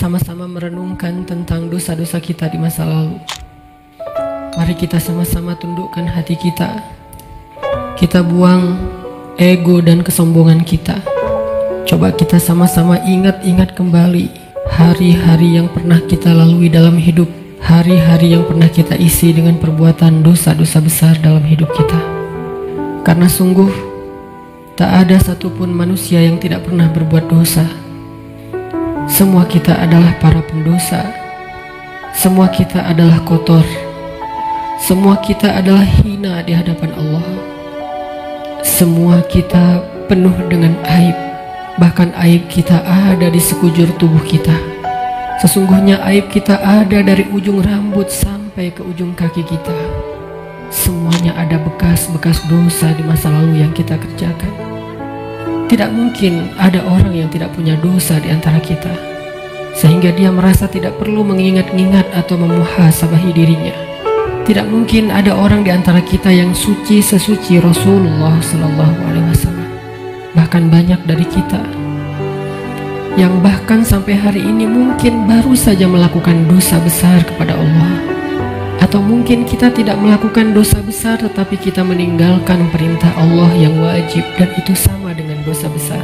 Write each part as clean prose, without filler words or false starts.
sama-sama merenungkan tentang dosa-dosa kita di masa lalu. Mari kita sama-sama tundukkan hati kita. Kita buang ego dan kesombongan kita. Coba kita sama-sama ingat-ingat kembali hari-hari yang pernah kita lalui dalam hidup. Hari-hari yang pernah kita isi dengan perbuatan dosa-dosa besar dalam hidup kita. Karena sungguh tak ada satupun manusia yang tidak pernah berbuat dosa. Semua kita adalah para pendosa. Semua kita adalah kotor. Semua kita adalah hina di hadapan Allah. Semua kita penuh dengan aib. Bahkan aib kita ada di sekujur tubuh kita. Sesungguhnya aib kita ada dari ujung rambut sampai ke ujung kaki kita. Semuanya ada bekas-bekas dosa di masa lalu yang kita kerjakan. Tidak mungkin ada orang yang tidak punya dosa di antara kita, sehingga dia merasa tidak perlu mengingat-ingat atau memuhasabahi dirinya. Tidak mungkin ada orang di antara kita yang suci sesuci Rasulullah SAW. Bahkan banyak dari kita yang bahkan sampai hari ini mungkin baru saja melakukan dosa besar kepada Allah. Atau mungkin kita tidak melakukan dosa besar, tetapi kita meninggalkan perintah Allah yang wajib, dan itu sama dengan dosa besar.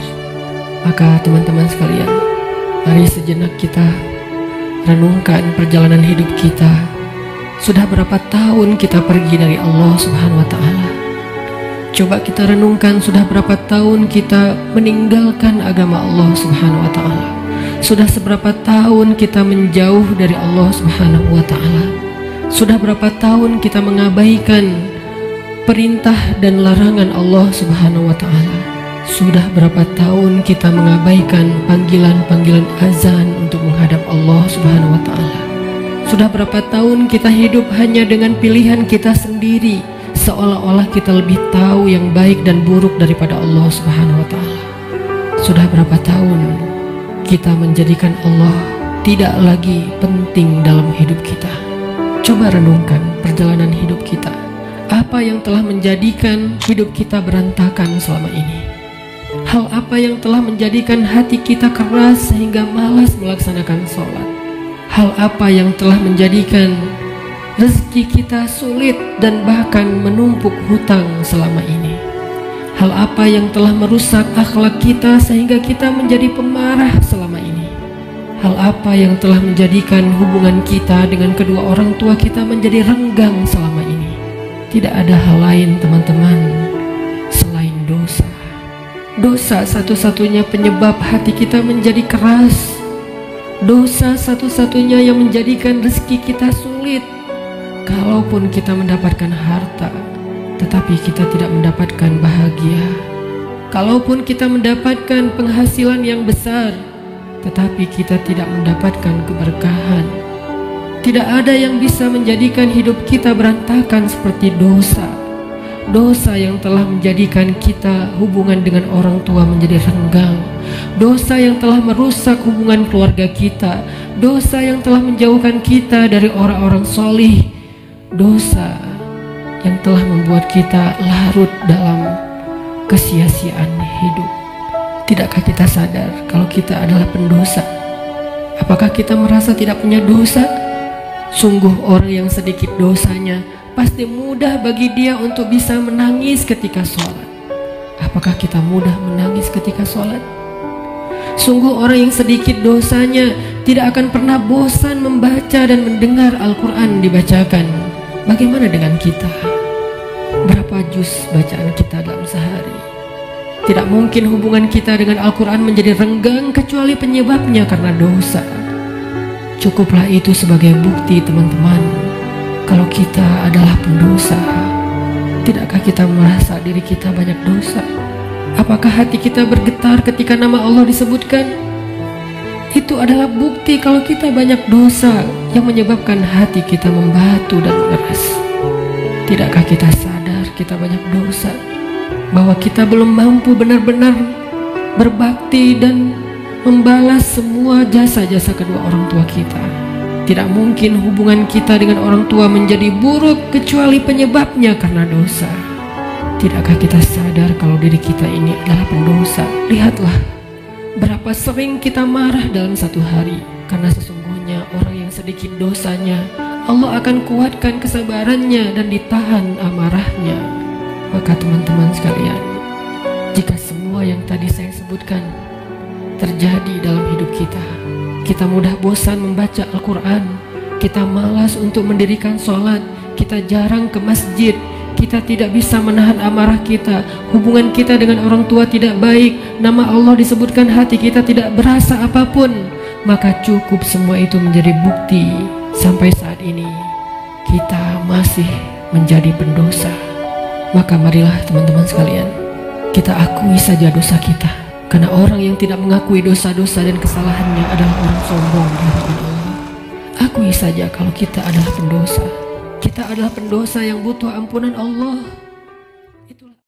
Maka teman-teman sekalian, mari sejenak kita renungkan perjalanan hidup kita. Sudah berapa tahun kita pergi dari Allah Subhanahu wa Ta'ala? Coba kita renungkan, sudah berapa tahun kita meninggalkan agama Allah Subhanahu wa Ta'ala? Sudah seberapa tahun kita menjauh dari Allah Subhanahu wa Ta'ala? Sudah berapa tahun kita mengabaikan perintah dan larangan Allah Subhanahu wa Ta'ala? Sudah berapa tahun kita mengabaikan panggilan-panggilan azan untuk menghadap Allah Subhanahu wa Ta'ala? Sudah berapa tahun kita hidup hanya dengan pilihan kita sendiri, seolah-olah kita lebih tahu yang baik dan buruk daripada Allah Subhanahu wa Ta'ala? Sudah berapa tahun kita menjadikan Allah tidak lagi penting dalam hidup kita? Coba renungkan perjalanan hidup kita. Apa yang telah menjadikan hidup kita berantakan selama ini? Hal apa yang telah menjadikan hati kita keras sehingga malas melaksanakan sholat? Hal apa yang telah menjadikan rezeki kita sulit dan bahkan menumpuk hutang selama ini? Hal apa yang telah merusak akhlak kita sehingga kita menjadi pemarah selama ini? Hal apa yang telah menjadikan hubungan kita dengan kedua orang tua kita menjadi renggang selama ini? Tidak ada hal lain teman-teman selain dosa. Dosa satu-satunya penyebab hati kita menjadi keras. Dosa satu-satunya yang menjadikan rezeki kita sulit. Kalaupun kita mendapatkan harta, tetapi kita tidak mendapatkan bahagia. Kalaupun kita mendapatkan penghasilan yang besar, tetapi kita tidak mendapatkan keberkahan. Tidak ada yang bisa menjadikan hidup kita berantakan seperti dosa. Dosa yang telah menjadikan kita hubungan dengan orang tua menjadi renggang. Dosa yang telah merusak hubungan keluarga kita. Dosa yang telah menjauhkan kita dari orang-orang solih. Dosa yang telah membuat kita larut dalam kesia-siaan hidup. Tidakkah kita sadar kalau kita adalah pendosa? Apakah kita merasa tidak punya dosa? Sungguh orang yang sedikit dosanya pasti mudah bagi dia untuk bisa menangis ketika sholat. Apakah kita mudah menangis ketika sholat? Sungguh orang yang sedikit dosanya tidak akan pernah bosan membaca dan mendengar Al-Quran dibacakan. Bagaimana dengan kita? Berapa juz bacaan kita dalam sehari? Tidak mungkin hubungan kita dengan Al-Quran menjadi renggang kecuali penyebabnya karena dosa. Cukuplah itu sebagai bukti teman-teman kalau kita adalah pendosa. Tidakkah kita merasa diri kita banyak dosa? Apakah hati kita bergetar ketika nama Allah disebutkan? Itu adalah bukti kalau kita banyak dosa yang menyebabkan hati kita membatu dan mengeras. Tidakkah kita sadar kita banyak dosa, bahwa kita belum mampu benar-benar berbakti dan membalas semua jasa-jasa kedua orang tua kita? Tidak mungkin hubungan kita dengan orang tua menjadi buruk kecuali penyebabnya karena dosa. Tidakkah kita sadar kalau diri kita ini adalah pendosa? Lihatlah berapa sering kita marah dalam satu hari. Karena sesungguhnya orang yang sedikit dosanya, Allah akan kuatkan kesabarannya dan ditahan amarahnya. Maka teman-teman sekalian, jika semua yang tadi saya sebutkan terjadi dalam hidup kita, kita mudah bosan membaca Al-Quran, kita malas untuk mendirikan sholat, kita jarang ke masjid, kita tidak bisa menahan amarah kita, hubungan kita dengan orang tua tidak baik, nama Allah disebutkan hati kita tidak berasa apapun, maka cukup semua itu menjadi bukti sampai saat ini kita masih menjadi pendosa. Maka marilah teman-teman sekalian, kita akui saja dosa kita, karena orang yang tidak mengakui dosa-dosa dan kesalahannya adalah orang sombong di hadapan Allah. Akui saja kalau kita adalah pendosa. Kita adalah pendosa yang butuh ampunan Allah.